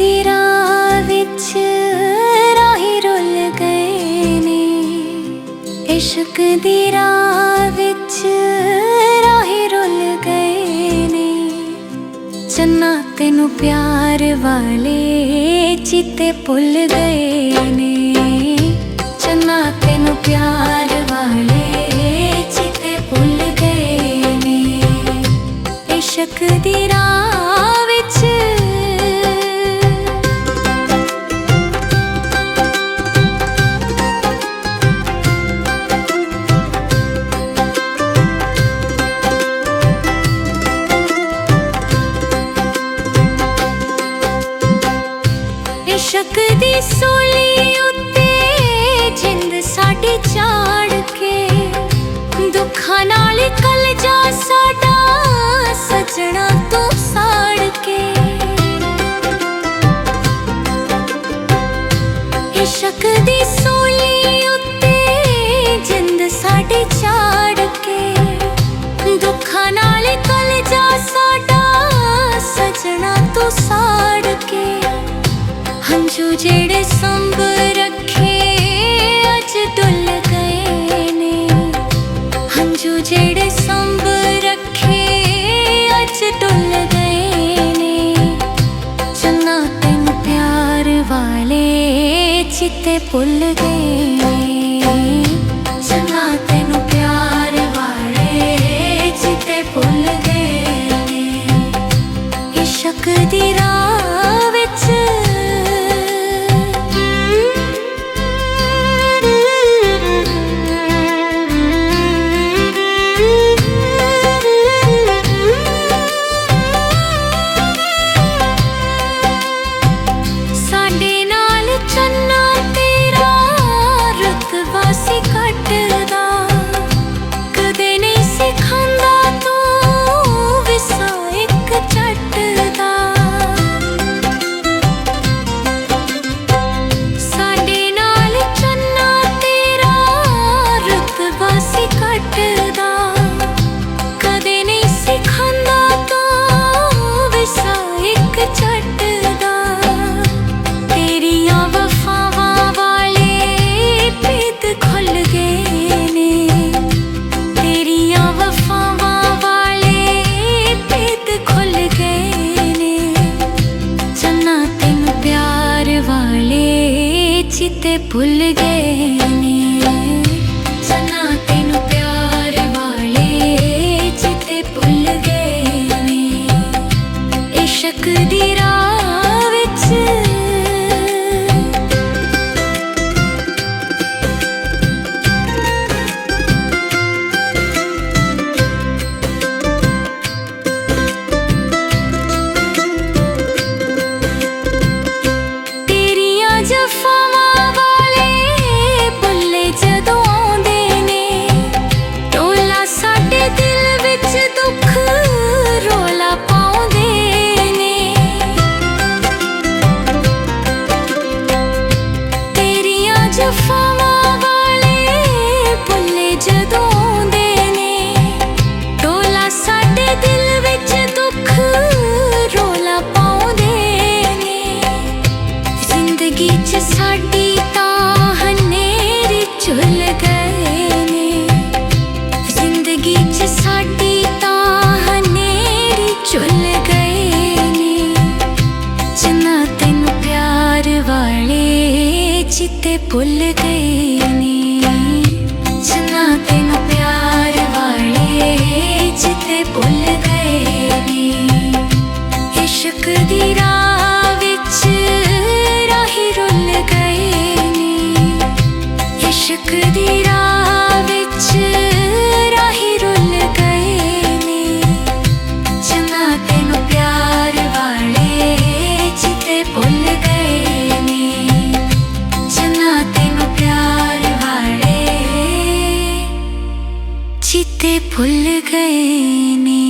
दी राह विच राही रुल गए ने, इश्क दी राह विच राही रुल गए ने। चन्ना तेनू प्यार वाले चीते भुल गए ने, चन्ना तेनू प्यार वाले चीते भुल गए ने। इश्क दी राह विच इश्क दी सूली उत्ते जिंद साडी चाड़ के, दुखां नाल कलजा साडा सजना तू साड़ के। इश्क दी सूली उत्ते जिंद साडी चाड़ के, दुखां नाल कलजा साडा सजना तू साड़ के। हंझू जेड़े संभ रखे अज डुल गए ने, हंझू जेड़े संभ रखे अज डुल गए ने। चन्ना तेनू प्यार वाले चिते भुल गए ने, चन्ना तेनू प्यार वाले चिते भुल गए ने। इश्क दी राह विच चिते भुल गए ने, चन्ना तेनू प्यार वाले चिते भुल गए ने। इश्क दी राह विच तेरियां जफावां जफावां वाले भुल्ले जदों आउंदे ने, टोला साडे दिल विच दुख रोला पाउंदे ने। जिंदगी च साडी तां हनेरी झुल गए ने, जिंदगी च साडी तां हनेरी झुल गए ने। चन्ना तेनू प्यार वाले चिते भुल गए ने, चन्ना तेनू प्यार वाले चिते भुल गए ने। इश्क दी राह विच राही रुल गए ने, इश्क दी राह विच राही रुल गए ने। चन्ना तेनू प्यार वाले चिते भुल गए ने, चन्ना तेनू प्यार वाले चिते भुल गए ने।